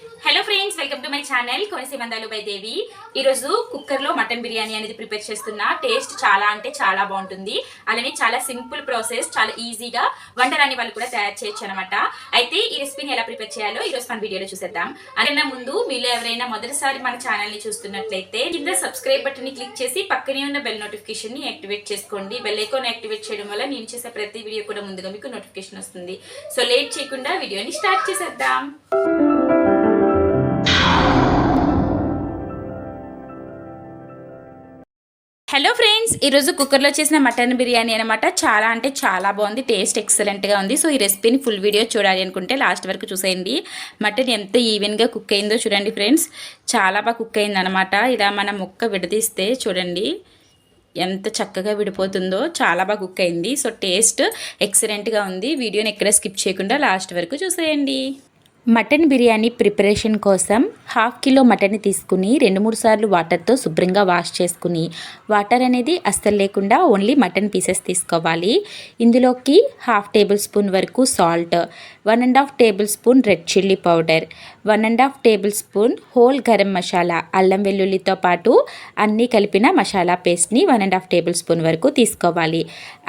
Hello friends, welcome to my channel కోనసీమందాలు by Devi. ఈరోజు కుక్కర్లో మటన్ బిర్యానీ అనేది ప్రిపేర్ చేస్తున్నా. టేస్ట్ చాలా అంటే చాలా బాగుంటుంది. అలానే చాలా సింపుల్ ప్రాసెస్, చాలా ఈజీగా వంట రాని వాళ్ళు కూడా తయారు చేయొచ్చు అనమాట. అయితే ఈ రెసిపీని ఎలా ప్రిపేర్ చేయాలో ఈరోజు మన వీడియోలో చూసేద్దాం. అదన్నా ముందు మీలో ఎవరైనా మొదటిసారి మన ఛానల్ని చూస్తున్నట్లయితే కింద సబ్స్క్రైబ్ బటన్ని క్లిక్ చేసి పక్కనే ఉన్న బెల్ నోటిఫికేషన్ని యాక్టివేట్ చేసుకోండి. బెల్ ఐకాన్ యాక్టివేట్ చేయడం వల్ల నేను చేసే ప్రతి వీడియో కూడా ముందుగా మీకు నోటిఫికేషన్ వస్తుంది. సో లేట్ చేయకుండా వీడియోని స్టార్ట్ చేసేద్దాం. హలో ఫ్రెండ్స్, ఈరోజు కుక్కర్లో చేసిన మటన్ బిర్యానీ అనమాట. చాలా అంటే చాలా బాగుంది, టేస్ట్ ఎక్సలెంట్గా ఉంది. సో ఈ రెసిపీని ఫుల్ వీడియో చూడాలి అనుకుంటే లాస్ట్ వరకు చూసేయండి. మటన్ ఎంత ఈవెన్గా కుక్ అయిందో చూడండి ఫ్రెండ్స్, చాలా బాగా కుక్ అయింది అనమాట. ఇలా మనం ముక్క విడదీస్తే చూడండి ఎంత చక్కగా విడిపోతుందో, చాలా బాగా కుక్ అయింది. సో టేస్ట్ ఎక్సలెంట్గా ఉంది. వీడియోని ఎక్కడ స్కిప్ చేయకుండా లాస్ట్ వరకు చూసేయండి. మటన్ బిర్యానీ ప్రిపరేషన్ కోసం 1/2 కిలో మటన్ని తీసుకుని 2-3 సార్లు వాటర్తో శుభ్రంగా వాష్ చేసుకుని, వాటర్ అనేది అస్సలు లేకుండా ఓన్లీ మటన్ పీసెస్ తీసుకోవాలి. ఇందులోకి 1/2 టేబుల్ స్పూన్ వరకు salt, 1.5 table spoon red chilli powder, 1.5 table spoon whole garam masala, అల్లం వెల్లుల్లితో పాటు అన్నీ కలిపిన మసాలా పేస్ట్ని 1.5 టేబుల్ స్పూన్ వరకు తీసుకోవాలి.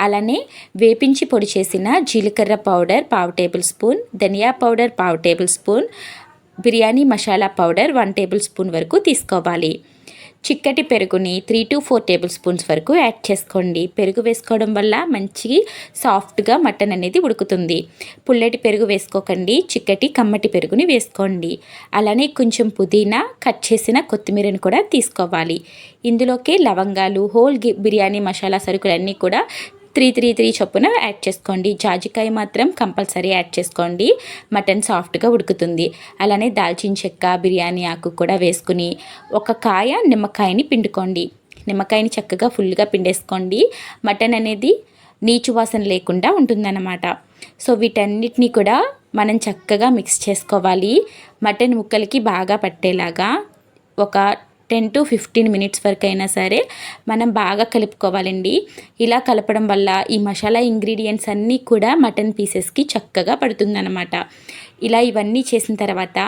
అలానే వేపించి పొడి చేసిన జీలకర్ర పౌడర్ 1/2 టేబుల్ స్పూన్, ధనియా powder 1/2 tablespoon, biryani masala powder 1 tablespoon వరకు తీసుకోవాలి. చిక్కటి పెరుగుని 3 to 4 టేబుల్ స్పూన్స్ వరకు యాడ్ చేసుకోండి. పెరుగు వేసుకోవడం వల్ల మంచి సాఫ్ట్గా మటన్ అనేది ఉడుకుతుంది. పుల్లటి పెరుగు వేసుకోకండి, చిక్కటి కమ్మటి పెరుగుని వేసుకోండి. అలానే కొంచెం పుదీనా, కట్ చేసిన కొత్తిమీరని కూడా తీసుకోవాలి. ఇందులోకి లవంగాలు, హోల్ బిర్యానీ మసాలా సరుకులన్నీ కూడా 3 చొప్పున యాడ్ చేసుకోండి. జాజికాయ మాత్రం కంపల్సరీ యాడ్ చేసుకోండి, మటన్ సాఫ్ట్గా ఉడుకుతుంది. అలానే దాల్చిన చెక్క, బిర్యానీ ఆకు కూడా వేసుకుని ఒక నిమ్మకాయని పిండుకోండి. నిమ్మకాయని చక్కగా ఫుల్గా పిండేసుకోండి. మటన్ అనేది నీచు వాసన లేకుండా ఉంటుందన్నమాట. సో వీటన్నిటిని కూడా మనం చక్కగా మిక్స్ చేసుకోవాలి. మటన్ ముక్కలకి బాగా పట్టేలాగా ఒక 10 to 15 మినిట్స్ వరకు అయినా సరే మనం బాగా కలుపుకోవాలండి. ఇలా కలపడం వల్ల ఈ మసాలా ఇంగ్రీడియంట్స్ అన్నీ కూడా మటన్ పీసెస్కి చక్కగా పడుతుందన్నమాట. ఇలా ఇవన్నీ చేసిన తర్వాత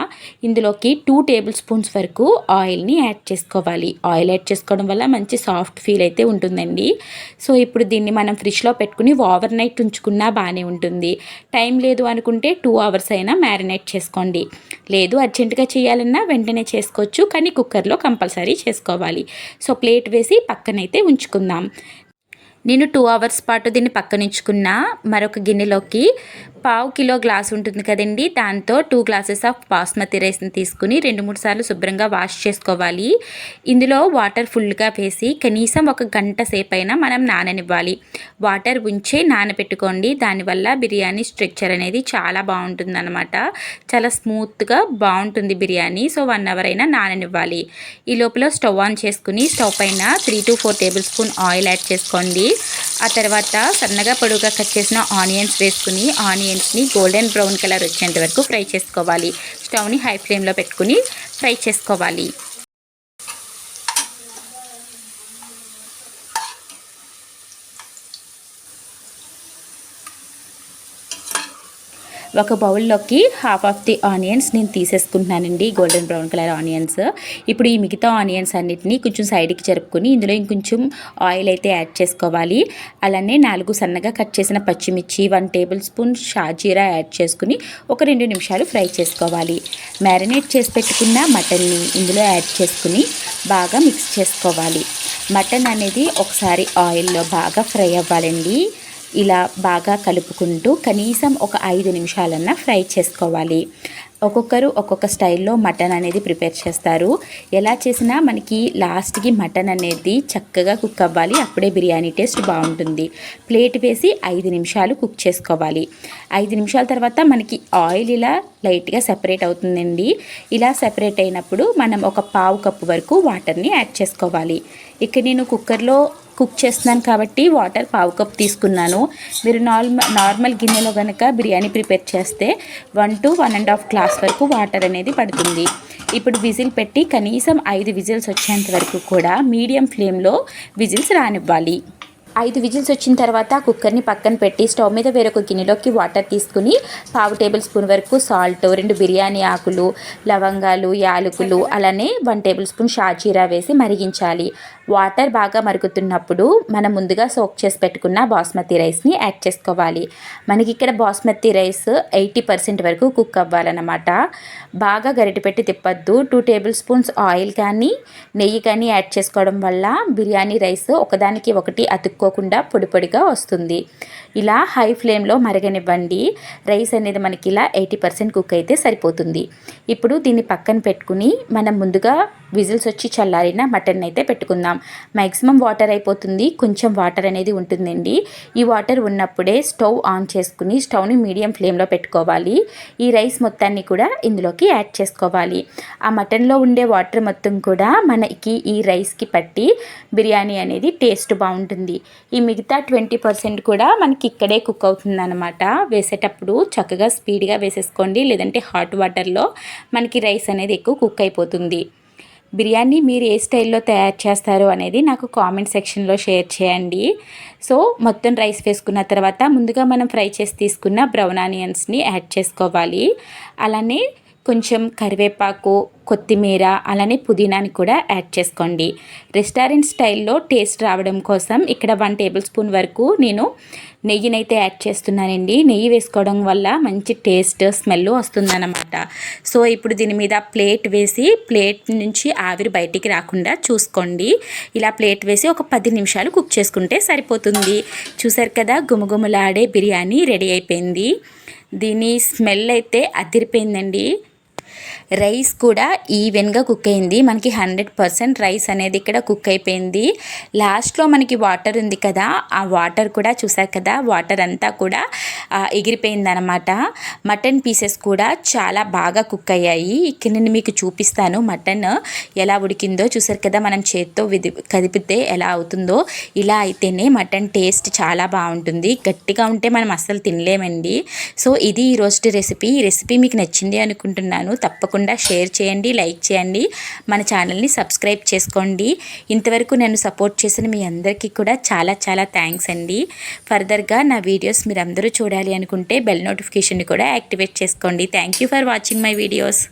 ఇందులోకి 2 టేబుల్ స్పూన్స్ వరకు ఆయిల్ని యాడ్ చేసుకోవాలి. ఆయిల్ యాడ్ చేసుకోవడం వల్ల మంచి సాఫ్ట్ ఫీల్ అయితే ఉంటుందండి. సో ఇప్పుడు దీన్ని మనం ఫ్రిడ్జ్లో పెట్టుకుని ఓవర్ నైట్ ఉంచుకున్నా బాగానే ఉంటుంది. టైం లేదు అనుకుంటే 2 అవర్స్ అయినా మ్యారినేట్ చేసుకోండి. లేదు అర్జెంటుగా చేయాలన్నా వెంటనే చేసుకోవచ్చు, కానీ కుక్కర్లో కంపల్సరీ చేసుకోవాలి. సో ప్లేట్ వేసి పక్కనైతే ఉంచుకుందాం. నేను 2 అవర్స్ పాటు దీన్ని పక్కనుంచుకున్న. మరొక గిన్నెలోకి 1/2 కిలో గ్లాస్ ఉంటుంది కదండి, దాంతో 2 గ్లాసెస్ ఆఫ్ బాస్మతి రైస్ని తీసుకుని 2-3 సార్లు శుభ్రంగా వాష్ చేసుకోవాలి. ఇందులో వాటర్ ఫుల్గా వేసి కనీసం 1 గంట సేపు అయినా మనం నాననివ్వాలి. వాటర్ ఉంచే నానబెట్టుకోండి, దానివల్ల బిర్యానీ స్ట్రక్చర్ అనేది చాలా బాగుంటుంది అనమాట. చాలా స్మూత్గా బాగుంటుంది బిర్యానీ. సో 1 అవర్ అయినా నాననివ్వాలి. ఈ లోపల స్టవ్ ఆన్ చేసుకుని స్టవ్ పైన 3 to 4 table spoon oil add చేసుకోండి. ఆ తర్వాత సన్నగా పొడుగుగా కట్ చేసిన ఆనియన్స్ వేసుకుని ఆనియన్స్ని గోల్డెన్ బ్రౌన్ కలర్ వచ్చేంత వరకు ఫ్రై చేసుకోవాలి. స్టవ్ని హై ఫ్లేమ్లో పెట్టుకుని ఫ్రై చేసుకోవాలి. ఒక బౌల్లోకి 1/2 ఆఫ్ ది ఆనియన్స్ నేను తీసేసుకుంటున్నానండి, గోల్డెన్ బ్రౌన్ కలర్ ఆనియన్స్. ఇప్పుడు ఈ మిగతా ఆనియన్స్ అన్నిటిని కొంచెం సైడ్కి జరుపుకొని ఇందులో ఇంకొంచెం ఆయిల్ అయితే యాడ్ చేసుకోవాలి. అలానే 4 సన్నగా కట్ చేసిన పచ్చిమిర్చి, 1 టేబుల్ స్పూన్ షాజీరా యాడ్ చేసుకుని ఒక 2 నిమిషాలు ఫ్రై చేసుకోవాలి. మ్యారినేట్ చేసి పెట్టుకున్న మటన్ని ఇందులో యాడ్ చేసుకుని బాగా మిక్స్ చేసుకోవాలి. మటన్ అనేది ఒకసారి ఆయిల్లో బాగా ఫ్రై అవ్వాలండి. ఇలా బాగా కలుపుకుంటూ కనీసం ఒక 5 నిమిషాలన్నా ఫ్రై చేసుకోవాలి. ఒక్కొక్కరు ఒక్కొక్క స్టైల్లో మటన్ అనేది ప్రిపేర్ చేస్తారు. ఎలా చేసినా మనకి లాస్ట్కి మటన్ అనేది చక్కగా కుక్ అవ్వాలి, అప్పుడే బిర్యానీ టేస్ట్ బాగుంటుంది. ప్లేట్ వేసి 5 నిమిషాలు కుక్ చేసుకోవాలి. 5 నిమిషాల తర్వాత మనకి ఆయిల్ ఇలా లైట్గా సెపరేట్ అవుతుందండి. ఇలా సెపరేట్ అయినప్పుడు మనం ఒక 1/2 కప్పు వరకు వాటర్ని యాడ్ చేసుకోవాలి. ఇక నేను కుక్కర్లో కుక్ చేస్తున్నాను కాబట్టి వాటర్ 1/2 కప్ తీసుకున్నాను. మీరు నార్మల్ గిన్నెలో కనుక బిర్యానీ ప్రిపేర్ చేస్తే 1 to 1.5 గ్లాస్ వరకు వాటర్ అనేది పడుతుంది. ఇప్పుడు విజిల్ పెట్టి కనీసం 5 విజిల్స్ వచ్చేంత వరకు కూడా మీడియం ఫ్లేమ్లో విజిల్స్ రానివ్వాలి. 5 విజిల్స్ వచ్చిన తర్వాత కుక్కర్ని పక్కన పెట్టి స్టవ్ మీద వేరొక గిన్నెలోకి వాటర్ తీసుకుని 1/2 టేబుల్ స్పూన్ వరకు సాల్ట్, 2 బిర్యానీ ఆకులు, లవంగాలు, యాలకులు, అలానే 1 టేబుల్ స్పూన్ షాజీరా వేసి మరిగించాలి. వాటర్ బాగా మరుగుతున్నప్పుడు మనం ముందుగా సోక్ చేసి పెట్టుకున్న బాస్మతి రైస్ని యాడ్ చేసుకోవాలి. మనకి ఇక్కడ బాస్మతి రైస్ 80% వరకు కుక్ అవ్వాలన్నమాట. బాగా గరిటె పెట్టి తిప్పద్దు. 2 టేబుల్ స్పూన్స్ ఆయిల్ కానీ నెయ్యి కానీ యాడ్ చేసుకోవడం వల్ల బిర్యానీ రైస్ ఒకదానికి ఒకటి అతుక్కోకుండా పొడి పొడిగా వస్తుంది. ఇలా హై ఫ్లేమ్లో మరగనివ్వండి. రైస్ అనేది మనకి ఇలా 80% కుక్ అయితే సరిపోతుంది. ఇప్పుడు దీన్ని పక్కన పెట్టుకుని మనం ముందుగా విజిల్స్ వచ్చి చల్లారిన మటన్ అయితే పెట్టుకుందాం. మ్యాక్సిమం వాటర్ అయిపోతుంది, కొంచెం వాటర్ అనేది ఉంటుందండి. ఈ వాటర్ ఉన్నప్పుడే స్టవ్ ఆన్ చేసుకుని స్టవ్ని మీడియం ఫ్లేమ్లో పెట్టుకోవాలి. ఈ రైస్ మొత్తాన్ని కూడా ఇందులోకి యాడ్ చేసుకోవాలి. ఆ మటన్లో ఉండే వాటర్ మొత్తం కూడా మనకి ఈ రైస్కి పట్టి బిర్యానీ అనేది టేస్ట్ బాగుంటుంది. ఈ మిగతా 20% కూడా మనకి ఇక్కడే కుక్ అవుతుంది అనమాట. వేసేటప్పుడు చక్కగా స్పీడ్గా వేసేసుకోండి, లేదంటే హాట్ వాటర్లో మనకి రైస్ అనేది ఎక్కువ కుక్ అయిపోతుంది. బిర్యానీ మీరు ఏ స్టైల్లో తయారు చేస్తారు అనేది నాకు కామెంట్ సెక్షన్లో షేర్ చేయండి. సో మొత్తం రైస్ వేసుకున్న తర్వాత ముందుగా మనం ఫ్రై చేసి తీసుకున్న బ్రౌన్ ఆనియన్స్ని యాడ్ చేసుకోవాలి. అలానే కొంచెం కరివేపాకు, కొత్తిమీర, అలానే పుదీనాని కూడా యాడ్ చేసుకోండి. రెస్టారెంట్ స్టైల్లో టేస్ట్ రావడం కోసం ఇక్కడ 1 టేబుల్ స్పూన్ వరకు నేను నెయ్యినైతే యాడ్ చేస్తున్నానండి. నెయ్యి వేసుకోవడం వల్ల మంచి టేస్ట్, స్మెల్ వస్తుందన్నమాట. సో ఇప్పుడు దీని మీద ప్లేట్ వేసి ప్లేట్ నుంచి ఆవిరి బయటికి రాకుండా చూసుకోండి. ఇలా ప్లేట్ వేసి ఒక 10 నిమిషాలు కుక్ చేసుకుంటే సరిపోతుంది. చూసారు కదా, గుమగుమలాడే బిర్యానీ రెడీ అయిపోయింది. దీని స్మెల్ అయితే అదిరిపోయిందండి. రైస్ కూడా ఈవెన్గా కుక్ అయింది. మనకి 100% రైస్ అనేది ఇక్కడ కుక్ అయిపోయింది. లాస్ట్లో మనకి వాటర్ ఉంది కదా, ఆ వాటర్ కూడా చూసారు కదా, వాటర్ అంతా కూడా ఎగిరిపోయింది అనమాట. మటన్ పీసెస్ కూడా చాలా బాగా కుక్ అయ్యాయి. ఇక్కడ నేను మీకు చూపిస్తాను మటన్ ఎలా ఉడికిందో. చూసారు కదా, మనం చేత్తో కదిపితే ఎలా అవుతుందో. ఇలా అయితేనే మటన్ టేస్ట్ చాలా బాగుంటుంది. గట్టిగా ఉంటే మనం అస్సలు తినలేమండి. సో ఇది ఈ రోజు రెసిపీ. ఈ రెసిపీ మీకు నచ్చింది అనుకుంటున్నాను. తప్పకుండా షేర్ చేయండి, లైక్ చేయండి, మన ఛానల్ని సబ్స్క్రైబ్ చేసుకోండి. ఇంతవరకు నన్ను సపోర్ట్ చేసిన మీ అందరికీ కూడా చాలా చాలా థ్యాంక్స్ అండి. ఫర్దర్గా నా వీడియోస్ మీరు అందరూ చూడాలి అనుకుంటే బెల్ నోటిఫికేషన్ని కూడా యాక్టివేట్ చేసుకోండి. Thank you for watching my videos.